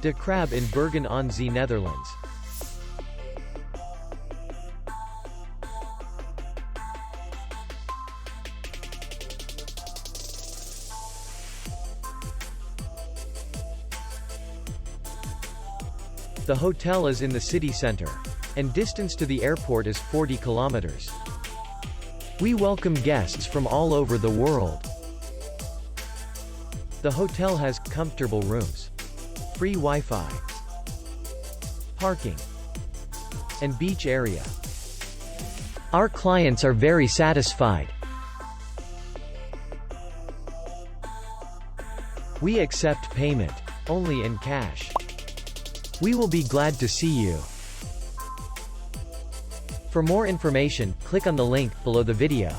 De Krab in Bergen on Zee, Netherlands. The hotel is in the city center, and distance to the airport is 40 kilometers. We welcome guests from all over the world. The hotel has comfortable rooms, free Wi-Fi, parking, and beach area. Our clients are very satisfied. We accept payment only in cash. We will be glad to see you. For more information, click on the link below the video.